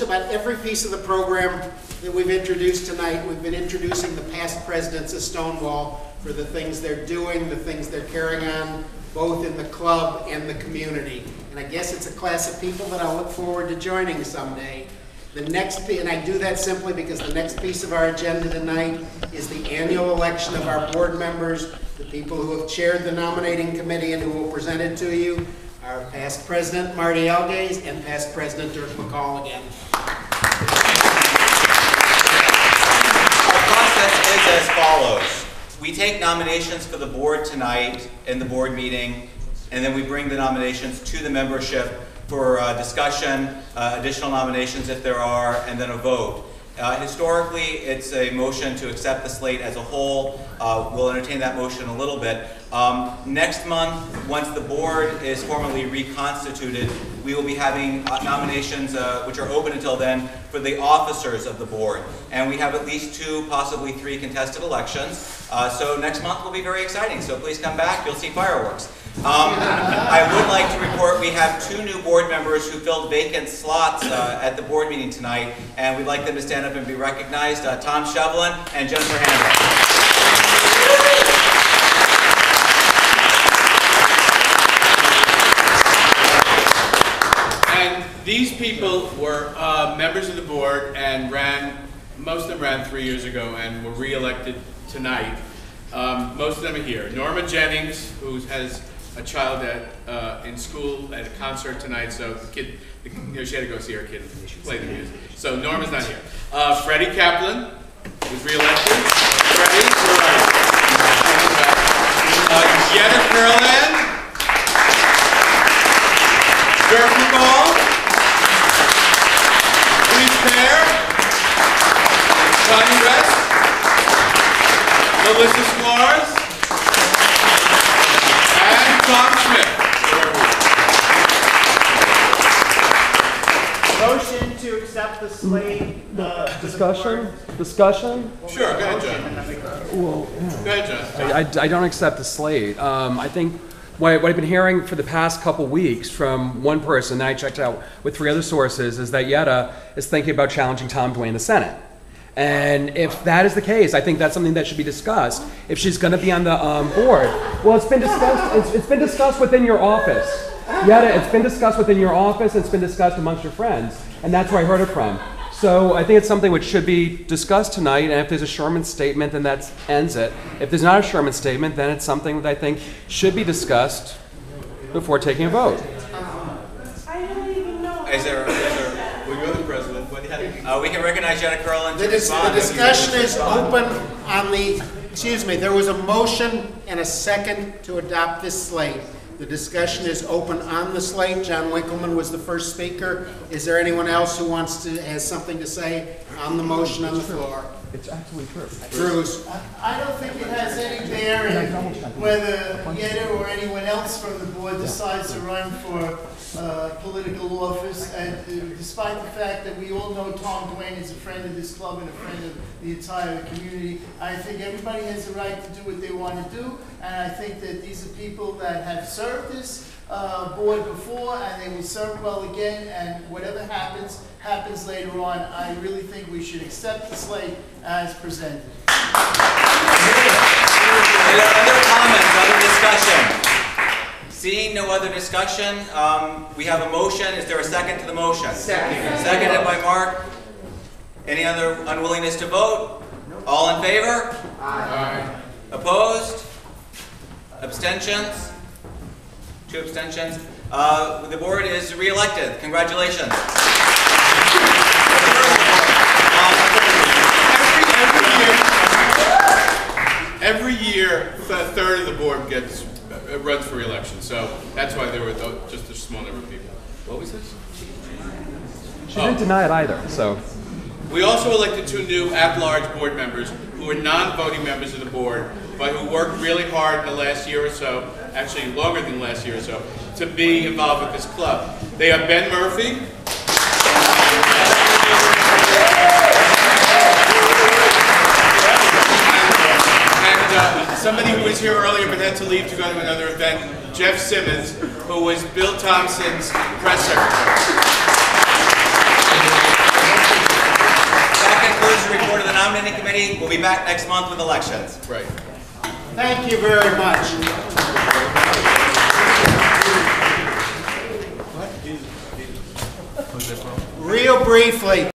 About every piece of the program that we've introduced tonight, we've been introducing the past presidents of Stonewall for the things they're doing, the things they're carrying on, both in the club and the community. And I guess it's a class of people that I'll look forward to joining someday. The next piece, and I do that simply because the next piece of our agenda tonight is the annual election of our board members, the people who have chaired the nominating committee and who will present it to you. Our past president, Marty Algaze, and past president, Dirk McCall again. Our process is as follows. We take nominations for the board tonight in the board meeting, and then we bring the nominations to the membership for discussion, additional nominations if there are, and then a vote. Historically, it's a motion to accept the slate as a whole. We'll entertain that motion a little bit. Next month, once the board is formally reconstituted, we will be having nominations, which are open until then, for the officers of the board. And we have at least 2, possibly 3 contested elections. So next month will be very exciting. So please come back. You'll see fireworks. I would like to report we have 2 new board members who filled vacant slots at the board meeting tonight, and we'd like them to stand up and be recognized. Tom Shevlin and Jennifer Handel. And these people were members of the board and most of them ran 3 years ago and were re-elected tonight. Most of them are here. Norma Jennings, who has a child in school at a concert tonight, so the kid, she had to go see her kid play the music. So Norma's not here. Freddie Kaplan was re-elected. Freddie, where are you? Yetta Curland. Dirk McCall. Please Pear. Connie Rest. Melissa Suarez. And Tom Smith. Motion to accept the slate. Discussion? Sure, go ahead, John. Well, Go ahead, John. I don't accept the slate. I think what I've been hearing for the past couple weeks from one person that I checked out with 3 other sources is that Yetta is thinking about challenging Tom Duane in the Senate. And if that is the case, I think that's something that should be discussed if she's going to be on the board. Well, it's been discussed. It's been discussed within your office. Yetta, it's been discussed within your office. It's been discussed amongst your friends, and that's where I heard it from. So I think it's something which should be discussed tonight. And if there's a Sherman statement, then that ends it. If there's not a Sherman statement, then it's something that I think should be discussed before taking a vote. I don't even know. Well, you're the president. We can recognize Yetta Curland. The discussion is open on the, there was a motion and a second to adopt this slate. The discussion is open on the slate. John Winkleman was the first speaker. Is there anyone else who has something to say on the motion on the floor? It's absolutely true. Bruce. I don't think it has any bearing whether Yetta or anyone else from the board decides to run for political office, and despite the fact that we all know Tom Duane is a friend of this club and a friend of the entire community, I think everybody has the right to do what they want to do, and I think that these are people that have served this board before, and they will serve well again, and whatever happens later on. I really think we should accept the slate as presented. Other comments, other discussion? Seeing no other discussion, we have a motion. Is there a second to the motion? Second. Seconded by Mark. Any other unwillingness to vote? All in favor? Aye. Opposed? Abstentions? 2 abstentions. The board is re-elected. Congratulations. Every year, a third of the board runs for re-election, so that's why there were just a small number of people. What was this? She didn't deny it either, so. We also elected 2 new at-large board members who are non-voting members of the board, but who worked really hard in the last year or so, actually longer than the last year or so, to be involved with this club. They are Ben Murphy, and somebody who was here earlier but had to leave to go to another event, Jeff Simmons, who was Bill Thompson's press secretary. Planning Committee. We'll be back next month with elections. Right. Thank you very much. Real briefly.